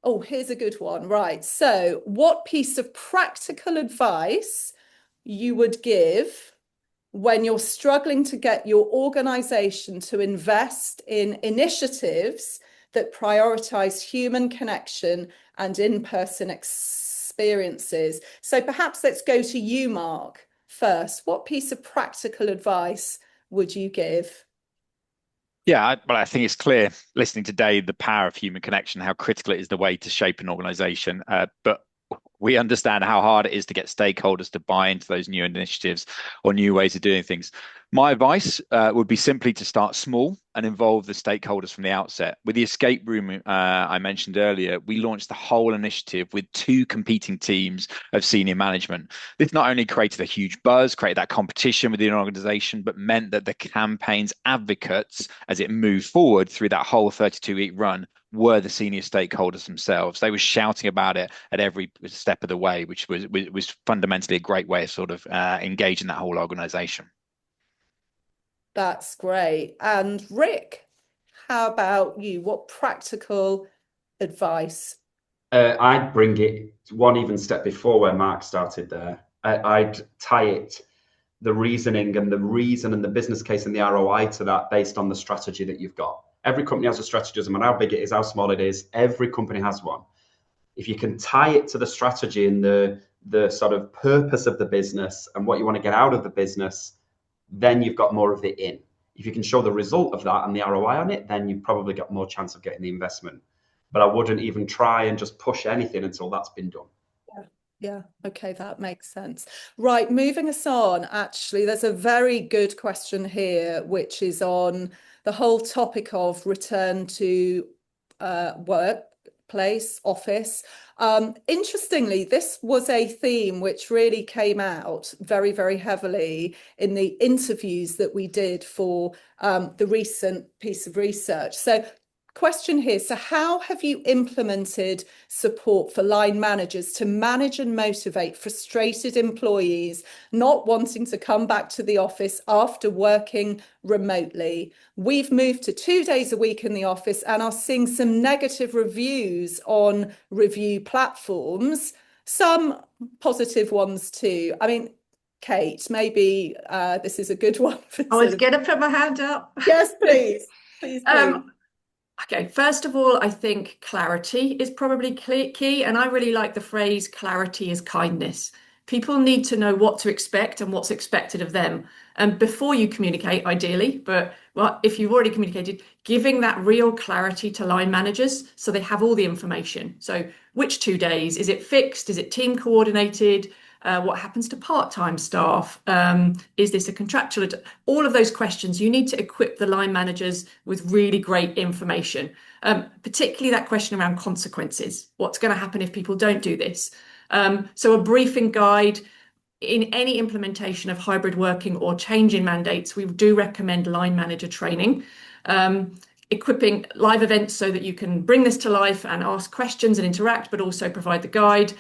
oh, here's a good one. Right. So what piece of practical advice you would give when you're struggling to get your organization to invest in initiatives that prioritize human connection and in-person experiences? So perhaps let's go to you, Mark, first. What piece of practical advice would you give? Yeah, well, I think it's clear listening today the power of human connection, how critical it is the way to shape an organization. But we understand how hard it is to get stakeholders to buy into those new initiatives or new ways of doing things. My advice would be simply to start small and involve the stakeholders from the outset. With the escape room I mentioned earlier, we launched the whole initiative with 2 competing teams of senior management. This not only created a huge buzz, created that competition within an organization, but meant that the campaign's advocates, as it moved forward through that whole 32-week run, were the senior stakeholders themselves. They were shouting about it at every step of the way, which was fundamentally a great way of sort of engaging that whole organization. That's great. And Rick, how about you? What practical advice? I'd bring it one even step before where Mark started there. I'd tie it, the reasoning and the reason and the business case and the ROI to that based on the strategy that you've got. Every company has a strategy, doesn't matter how big it is, how small it is, every company has one. If you can tie it to the strategy and the sort of purpose of the business and what you want to get out of the business, then you've got more of the in. If you can show the result of that and the ROI on it, then you've probably got more chance of getting the investment. But I wouldn't even try and just push anything until that's been done. Yeah, okay, that makes sense. Right, moving us on, actually, there's a very good question here, which is on the whole topic of return to workplace, office. Interestingly, this was a theme which really came out very, very heavily in the interviews that we did for the recent piece of research. So, question here. So how have you implemented support for line managers to manage and motivate frustrated employees not wanting to come back to the office after working remotely? We've moved to 2 days a week in the office and are seeing some negative reviews on review platforms, some positive ones too. I mean, Kate, maybe this is a good one for I was going to put my hand up. Yes, please. Please, please. Okay, first of all, I think clarity is probably key, and I really like the phrase clarity is kindness. People need to know what to expect and what's expected of them. And before you communicate, ideally, but well, if you've already communicated, giving that real clarity to line managers so they have all the information. So which 2 days? Is it fixed? Is it team coordinated? What happens to part-time staff? Is this a contractual? All of those questions, you need to equip the line managers with really great information, particularly that question around consequences. What's going to happen if people don't do this? So a briefing guide in any implementation of hybrid working or change in mandates, we do recommend line manager training. Equipping live events so that you can bring this to life and ask questions and interact, but also provide the guide.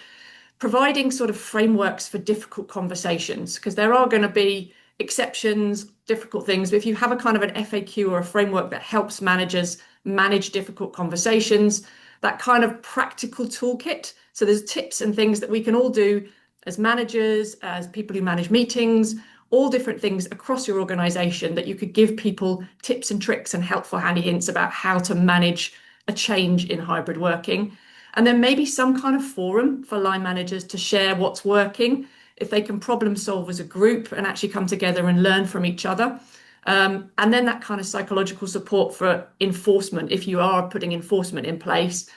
Providing sort of frameworks for difficult conversations, because there are going to be exceptions, difficult things. But if you have a kind of an FAQ or a framework that helps managers manage difficult conversations, that kind of practical toolkit. So there's tips and things that we can all do as managers, as people who manage meetings, all different things across your organization that you could give people tips and tricks and helpful handy hints about how to manage a change in hybrid working. And then maybe some kind of forum for line managers to share what's working, if they can problem solve as a group and actually come together and learn from each other. And then that kind of psychological support for enforcement, if you are putting enforcement in place,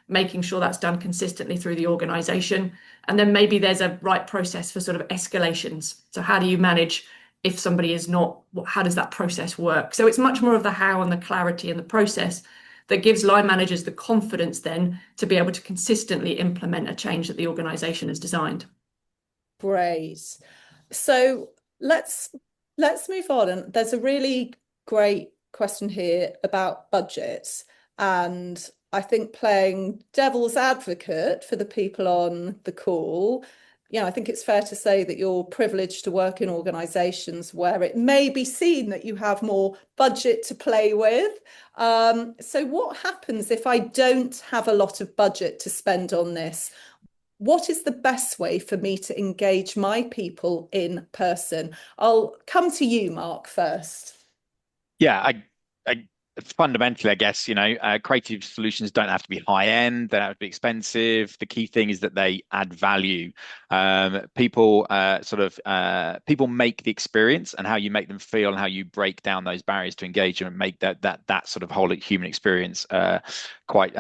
making sure that's done consistently through the organization. And then maybe there's a right process for sort of escalations. So how do you manage if somebody is not, how does that process work? So it's much more of the how and the clarity and the process that gives line managers the confidence then to be able to consistently implement a change that the organization has designed. Great. So let's move on. And there's a really great question here about budget. And I think playing devil's advocate for the people on the call, I think it's fair to say that you're privileged to work in organisations where it may be seen that you have more budget to play with. So what happens if I don't have a lot of budget to spend on this? What is the best way for me to engage my people in person? I'll come to you, Mark, first. Yeah, I fundamentally, I guess, creative solutions don't have to be high end, they don't have to be expensive. The key thing is that they add value. People make the experience, and how you make them feel and how you break down those barriers to engage and make that sort of whole human experience quite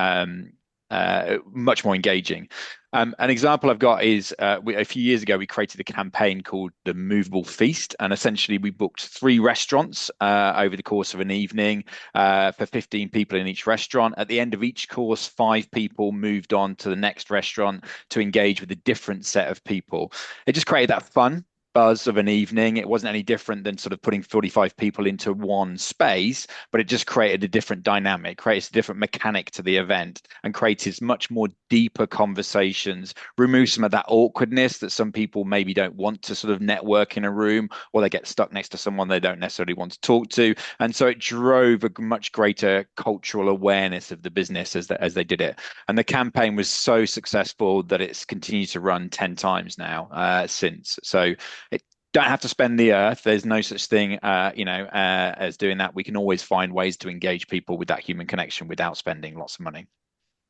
much more engaging. An example I've got is a few years ago, we created a campaign called the Movable Feast. And essentially, we booked 3 restaurants over the course of an evening for 15 people in each restaurant. At the end of each course, 5 people moved on to the next restaurant to engage with a different set of people. It just created that fun buzz of an evening. It wasn't any different than sort of putting 45 people into one space, but it just created a different dynamic, creates a different mechanic to the event, and creates much more deeper conversations, remove some of that awkwardness that some people maybe don't want to sort of network in a room, or they get stuck next to someone they don't necessarily want to talk to. And so it drove a much greater cultural awareness of the business as they did it. And the campaign was so successful that it's continued to run 10 times now since. So it don't have to spend the earth. There's no such thing, as doing that. We can always find ways to engage people with that human connection without spending lots of money.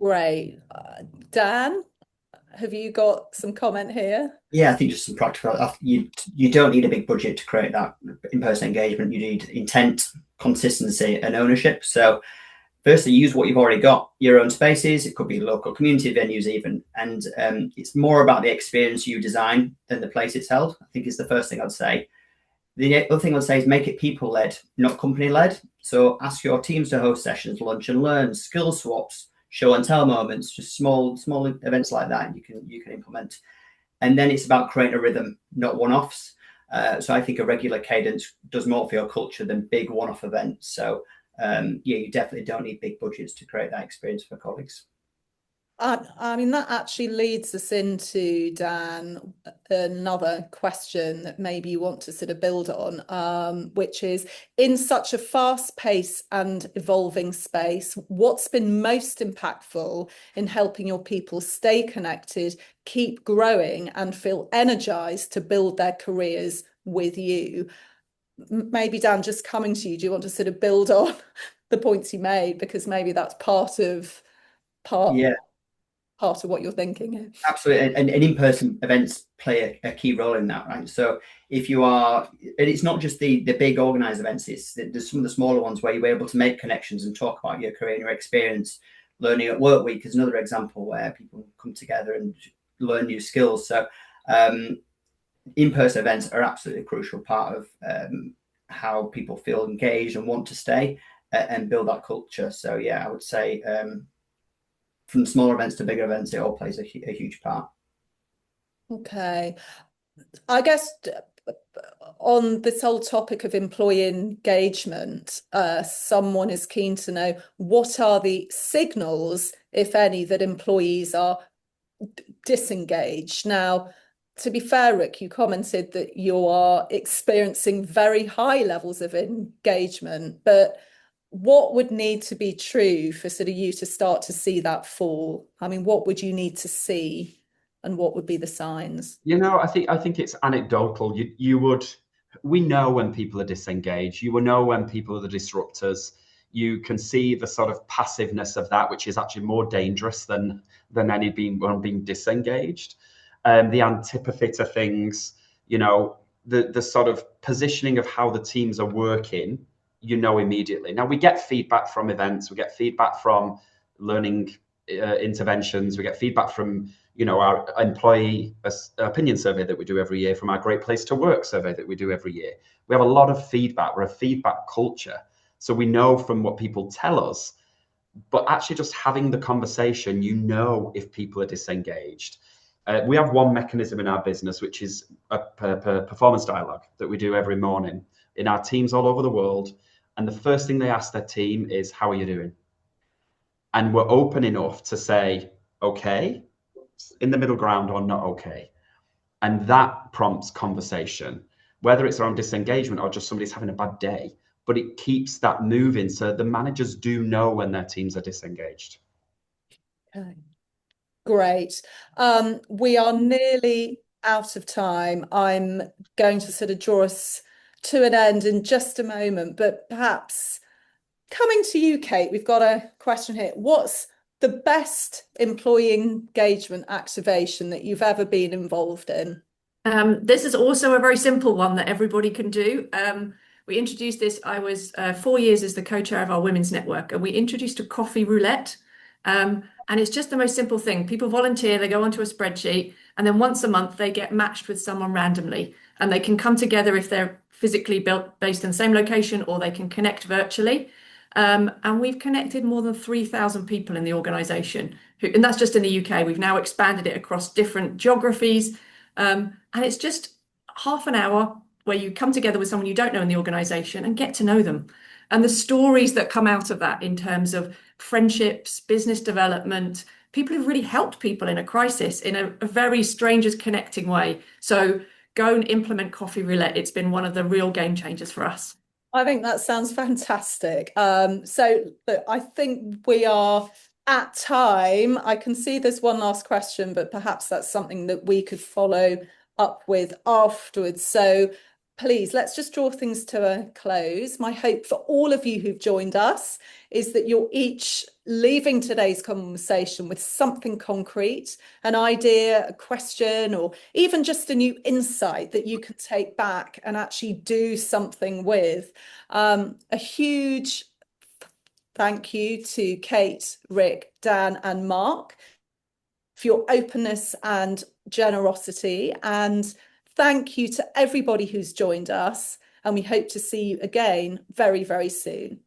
Great. Dan, have you got some comment here? Yeah, I think just some practical. You don't need a big budget to create that in-person engagement. You need intent, consistency, and ownership. So firstly, use what you've already got, your own spaces. It could be local community venues even. And it's more about the experience you design than the place it's held, I think is the first thing I'd say. The other thing I'd say is make it people-led, not company-led. So ask your teams to host sessions, lunch and learn, skill swaps, show and tell moments, just small events like that you can implement. And then it's about creating a rhythm, not one-offs. So I think a regular cadence does more for your culture than big one-off events. So you definitely don't need big budgets to create that experience for colleagues. I mean, that actually leads us into, Dan, another question that maybe you want to sort of build on, which is, in such a fast-paced and evolving space, what's been most impactful in helping your people stay connected, keep growing, and feel energized to build their careers with you? Maybe, Dan, just coming to you, do you want to sort of build on the points you made? Because maybe that's part of what you're thinking here. Absolutely. And in-person events play a key role in that, right? So if you are, and it's not just the big organized events, there's some of the smaller ones where you're able to make connections and talk about your career and your experience. Learning at Work Week is another example where people come together and learn new skills. So in-person events are absolutely a crucial part of how people feel engaged and want to stay and build that culture. So yeah, I would say from smaller events to bigger events, it all plays a huge part. Okay. I guess on this whole topic of employee engagement, someone is keen to know, what are the signals, if any, that employees are disengaged? Now, to be fair, Rick, you commented that you are experiencing very high levels of engagement, but what would need to be true for sort of you to start to see that fall? I mean, what would you need to see, and what would be the signs? I think it's anecdotal. We know when people are disengaged. You will know when people are the disruptors. You can see the sort of passiveness of that, which is actually more dangerous than being disengaged. The antipathy to things, the sort of positioning of how the teams are working, immediately. Now, we get feedback from events, we get feedback from learning interventions, we get feedback from our employee opinion survey that we do every year, from our Great Place to Work survey that we do every year. We have a lot of feedback. We're a feedback culture, so we know from what people tell us. But actually just having the conversation, if people are disengaged. We have one mechanism in our business, which is a performance dialogue that we do every morning in our teams all over the world. And the first thing they ask their team is, how are you doing? And we're open enough to say, okay, in the middle ground, or not okay. And that prompts conversation, whether it's around disengagement or just somebody's having a bad day, but it keeps that moving. So the managers do know when their teams are disengaged. Okay, great. We are nearly out of time. I'm going to sort of draw us to an end in just a moment, but perhaps coming to you, Kate, we've got a question here. What's the best employee engagement activation that you've ever been involved in? This is also a very simple one that everybody can do. We introduced this. I was 4 years as the co-chair of our women's network, and we introduced a coffee roulette. And it's just the most simple thing. People volunteer, they go onto a spreadsheet, and then once a month they get matched with someone randomly, and they can come together if they're physically based in the same location, or they can connect virtually. And we've connected more than 3,000 people in the organisation, and that's just in the UK. We've now expanded it across different geographies, and it's just half an hour where you come together with someone you don't know in the organisation and get to know them. And the stories that come out of that in terms of friendships, business development, people who've really helped people in a crisis in a very strangers connecting way. So go and implement Coffee Roulette. It's been one of the real game changers for us. I think that sounds fantastic. So look, I think we are at time. I can see there's one last question, but perhaps that's something that we could follow up with afterwards. So please, let's just draw things to a close. My hope for all of you who've joined us is that you're each leaving today's conversation with something concrete, an idea, a question, or even just a new insight that you can take back and actually do something with. A huge thank you to Kate, Rick, Dan and Mark for your openness and generosity. And thank you to everybody who's joined us. And we hope to see you again very, very soon.